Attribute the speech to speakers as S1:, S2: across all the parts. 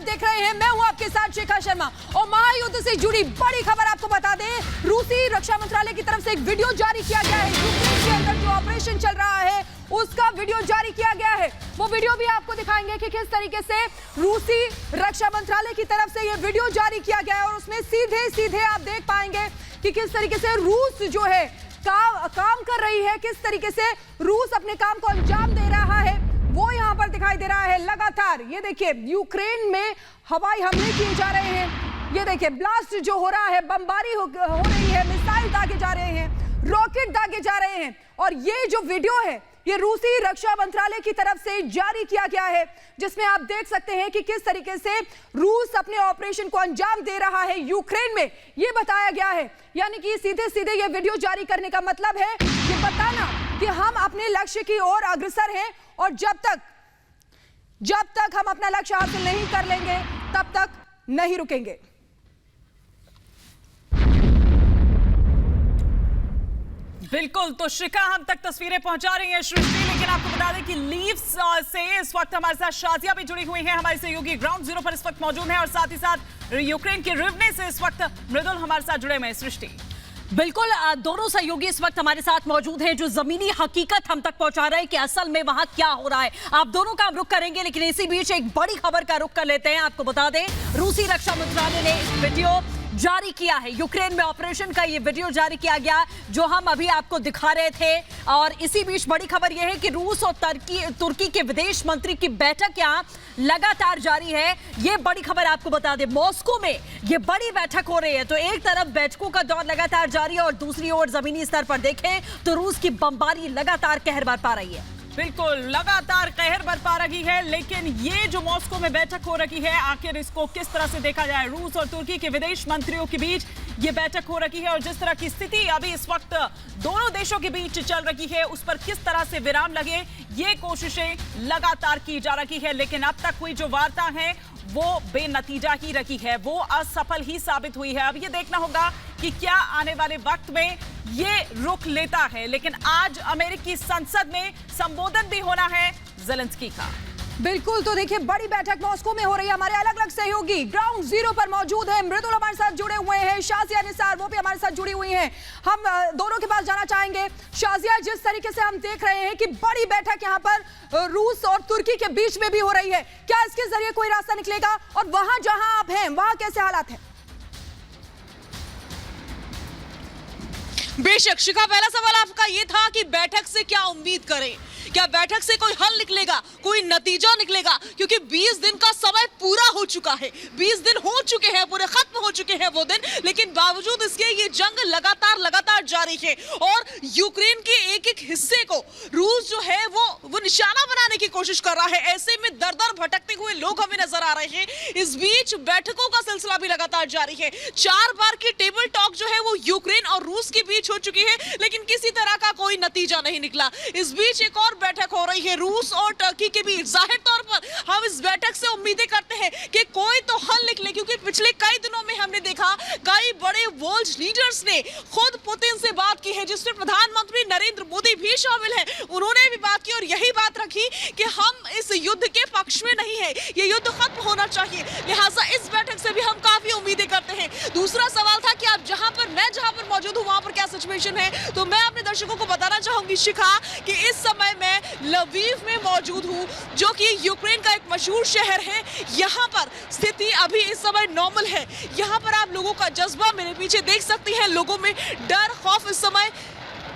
S1: देख रहे हैं, मैं हूं आपके साथ शिखा शर्मा और महायुद्ध से जुड़ी बड़ी खबर आपको बता दें, रूसी रक्षा मंत्रालय की तरफ से एक वीडियो जारी किया गया है। यूक्रेन के अंदर जो ऑपरेशन चल रहा है उसका वीडियो जारी किया गया है। वो वीडियो भी आपको दिखाएंगे कि किस तरीके से रूसी रक्षा मंत्रालय की तरफ से यह वीडियो जारी किया गया है और उसमें सीधे सीधे आप देख पाएंगे कि किस तरीके से रूस जो है काम कर रही है, किस तरीके से रूस अपने काम को अंजाम दे रहा है, वो यहां पर दिखाई दे रहा है लगातार। ये देखिए, यूक्रेन में हवाई हमले किए जा रहे हैं। ये देखिए, ब्लास्ट जो हो रहा है, बमबारी हो रही है, मिसाइल दागे जा रहे हैं, रॉकेट दागे जा रहे हैं। और ये जो वीडियो है ये रूसी रक्षा मंत्रालय की तरफ से जारी किया गया है, जिसमें आप देख सकते हैं कि किस तरीके से रूस अपने ऑपरेशन को अंजाम दे रहा है यूक्रेन में, ये बताया गया है। यानी कि सीधे सीधे ये वीडियो जारी करने का मतलब है ये बताना कि हम अपने लक्ष्य की ओर अग्रसर हैं और जब तक हम अपना लक्ष्य हासिल नहीं कर लेंगे तब तक नहीं रुकेंगे।
S2: बिल्कुल, तो शिखा हम तक तस्वीरें पहुंचा रही हैं सृष्टि, लेकिन आपको बता दें कि लीव्स से इस वक्त हमारे साथ शाजिया भी जुड़ी हुई हैं, हमारे सहयोगी ग्राउंड जीरो पर इस वक्त मौजूद हैं और साथ ही साथ यूक्रेन के रिवने से इस वक्त मृदुल हमारे साथ जुड़े हुए हैं। सृष्टि,
S3: बिल्कुल, दोनों सहयोगी इस वक्त हमारे साथ मौजूद हैं जो जमीनी हकीकत हम तक पहुंचा रहे हैं कि असल में वहां क्या हो रहा है। आप दोनों का हम रुख करेंगे, लेकिन इसी बीच एक बड़ी खबर का रुख कर लेते हैं। आपको बता दें, रूसी रक्षा मंत्रालय ने एक वीडियो जारी किया है। यूक्रेन में ऑपरेशन का ये वीडियो जारी किया गया जो हम अभी आपको दिखा रहे थे। और इसी बीच बड़ी खबर यह है कि रूस और तुर्की के विदेश मंत्री की बैठक यहां लगातार जारी है। ये बड़ी खबर आपको बता दें, मॉस्को में ये बड़ी बैठक हो रही है। तो एक तरफ बैठकों का दौर लगातार जारी है और दूसरी ओर जमीनी स्तर पर देखें तो रूस की बमबारी लगातार कहर बरपा रही है।
S2: बिल्कुल, लगातार कहर बरपा रही है, लेकिन ये जो मॉस्को में बैठक हो रही है, आखिर इसको किस तरह से देखा जाए। रूस और तुर्की के विदेश मंत्रियों के बीच ये बैठक हो रही है और जिस तरह की स्थिति अभी इस वक्त दोनों देशों के बीच चल रही है, उस पर किस तरह से विराम लगे, ये कोशिशें लगातार की जा रही है। लेकिन अब तक हुई जो वार्ता है वो बेनतीजा ही रही है, वो असफल ही साबित हुई है। अब ये देखना होगा कि क्या आने वाले वक्त में ये रुख लेता है। लेकिन आज अमेरिकी संसद में संबोधन भी होना है ज़ेलेंस्की का।
S1: बिल्कुल, तो देखिए, बड़ी बैठक मॉस्को में हो रही है। हमारे अलग अलग सहयोगी ग्राउंड जीरो पर मौजूद हैं, मृदुल हमारे साथ जुड़े हुए हैं, शाजिया निसार वो भी हमारे साथ जुड़ी हुई हैं। हम दोनों के पास जाना चाहेंगे। शाजिया, जिस तरीके से हम देख रहे हैं कि बड़ी बैठक यहाँ पर रूस और तुर्की के बीच में भी हो रही है, क्या इसके जरिए कोई रास्ता निकलेगा और वहां जहां आप हैं वहां कैसे हालात हैं?
S4: बेशक शिखा, पहला सवाल आपका ये था कि बैठक से क्या उम्मीद करें, क्या बैठक से कोई हल निकलेगा, कोई नतीजा निकलेगा? क्योंकि 20 दिन का समय पूरा हो चुका है, 20 दिन हो चुके हैं, पूरे खत्म हो चुके हैं वो दिन, लेकिन बावजूद इसके ये जंग लगातार जारी है और यूक्रेन के एक एक हिस्से को रूस जो है वो निशाना बनाने की कोशिश कर रहा है। ऐसे में दर भटकते हुए लोग हमें नजर आ रहे हैं। इस बीच बैठकों का सिलसिला भी लगातार जारी है। 4 बार की टेबल टॉक जो है वो यूक्रेन और रूस के बीच हो चुकी है, लेकिन किसी तरह का कोई नतीजा नहीं निकला। इस बीच एक और बैठक हो रही है रूस और टर्की के बीच। जाहिर तौर पर हम इस बैठक से उम्मीदें करते हैं कि कोई तो हल निकले, क्योंकि पिछले कई दिनों में हमने देखा कई बड़े वर्ल्ड लीडर्स ने खुद पुतिन से बात की है, जिसमें प्रधानमंत्री नरेंद्र मोदी भी शामिल हैं। उन्होंने भी बात की और यही बात रखी कि हम इस युद्ध के पक्ष में नहीं है, ये युद्ध खत्म होना चाहिए। लिहाजा इस बैठक से भी हम काफी उम्मीदें करते हैं। दूसरा सवाल था कि आप मैं जहां पर मौजूद हूं वहां पर क्या सिचुएशन है, तो मैं अपने दर्शकों को बताना चाहूंगी शिखा कि इस समय मैं लवीव में मौजूद हूं, जो कि यूक्रेन का एक मशहूर शहर है। यहां पर स्थिति अभी इस समय नॉर्मल है। यहां पर आप लोगों का जज्बा मेरे पीछे देख सकती हैं, लोगों में डर खौफ इस समय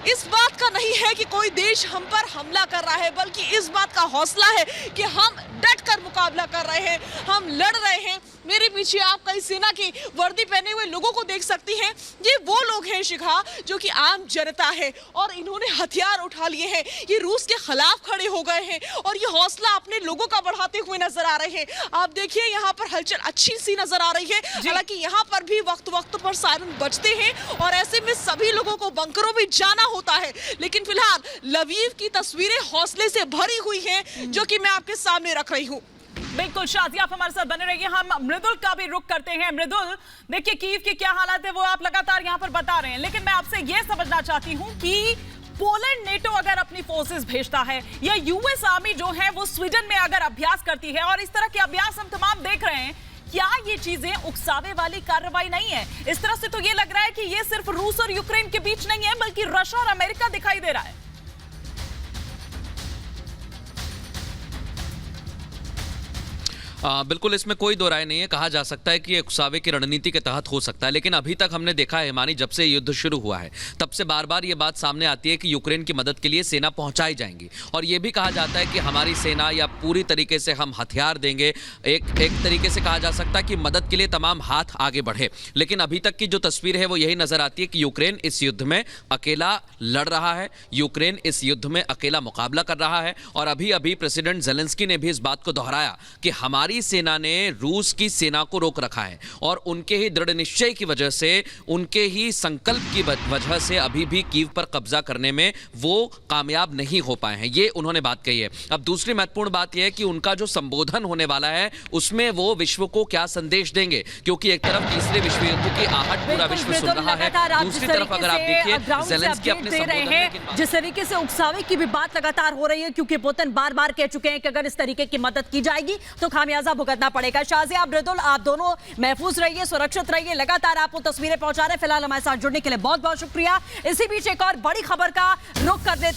S4: इस बात का नहीं है कि कोई देश हम पर हमला कर रहा है, बल्कि इस बात का हौसला है कि हम डट कर मुकाबला कर रहे हैं, हम लड़ रहे हैं। मेरे पीछे आप कई सेना की वर्दी पहने हुए लोगों को देख सकती हैं। ये वो लोग हैं शिखा जो कि आम जनता है और इन्होंने हथियार उठा लिए हैं, ये रूस के खिलाफ खड़े हो गए हैं और ये हौसला अपने लोगों का बढ़ाते हुए नजर आ रहे हैं। आप देखिए, यहाँ पर हलचल अच्छी सी नजर आ रही है। हालांकि यहाँ पर भी वक्त पर सायरन बजते हैं और ऐसे में सभी लोगों को बंकरों में जाना होता है। लेकिन फिलहाल लवीव की तस्वीरें हौसले से भरी हुई हैं, जो कि मैं आपके सामने रख रही हूँ।
S2: बिल्कुल शाजिया, आप हमारे साथ बने रहिए। हम मृदुल का भी रुख करते हैं। मृदुल, देखिए कीव की क्या हालत है वो आप लगातार यहाँ पर बता रहे हैं, लेकिन मैं आपसे ये समझना चाहती हूँ कि पोलैंड नेटो अगर अपनी फोर्सेस भेजता है या यूएस आर्मी जो है वो स्वीडन में अगर अभ्यास करती है, और इस तरह के अभ्यास हम तमाम देख रहे हैं, क्या ये चीजें उकसावे वाली कार्रवाई नहीं है? इस तरह से तो ये लग रहा है कि ये सिर्फ रूस और यूक्रेन के बीच नहीं है, बल्कि रशिया और अमेरिका दिखाई दे रहा है।
S5: बिल्कुल, इसमें कोई दो राय नहीं है। कहा जा सकता है कि ये उकसावे की रणनीति के तहत हो सकता है, लेकिन अभी तक हमने देखा है मानी जब से युद्ध शुरू हुआ है तब से बार बार ये बात सामने आती है कि यूक्रेन की मदद के लिए सेना पहुंचाई जाएंगी, और ये भी कहा जाता है कि हमारी सेना या पूरी तरीके से हम हथियार देंगे। एक तरीके से कहा जा सकता है कि मदद के लिए तमाम हाथ आगे बढ़े, लेकिन अभी तक की जो तस्वीर है वो यही नजर आती है कि यूक्रेन इस युद्ध में अकेला लड़ रहा है, यूक्रेन इस युद्ध में अकेला मुकाबला कर रहा है। और अभी अभी प्रेसिडेंट ज़ेलेंस्की ने भी इस बात को दोहराया कि हमारी सेना ने रूस की सेना को रोक रखा है, और उनके ही दृढ़ निश्चय की वजह से, उनके ही संकल्प की वजह से अभी भी कीव पर कब्जा करने में वो कामयाब नहीं हो पाए हैं। ये उन्होंने बात कही है। अब दूसरी महत्वपूर्ण बात यह है कि उनका जो संबोधन होने वाला है उसमें वो विश्व को क्या संदेश देंगे, क्योंकि एक तरफ तीसरे विश्व युद्ध की आहट पूरा विश्व सुन रहा है, दूसरी तरफ अगर आप देखिए ज़ेलेंस्की अपने संबोधन में
S3: जिस तरीके से उकसावे की भी बात लगातार हो रही है, क्योंकि पुतिन बार बार कह चुके हैं कि अगर इस तरीके की मदद की जाएगी तो खामियाजा भुगतना पड़ेगा। शाजिया, मृदुल, आप दोनों महफूज रहिए, सुरक्षित रहिए, लगातार आपको तस्वीरें पहुंचा रहे हैं। फिलहाल हमारे साथ जुड़ने के लिए बहुत बहुत शुक्रिया। इसी बीच एक और बड़ी खबर का रुख कर देते हैं।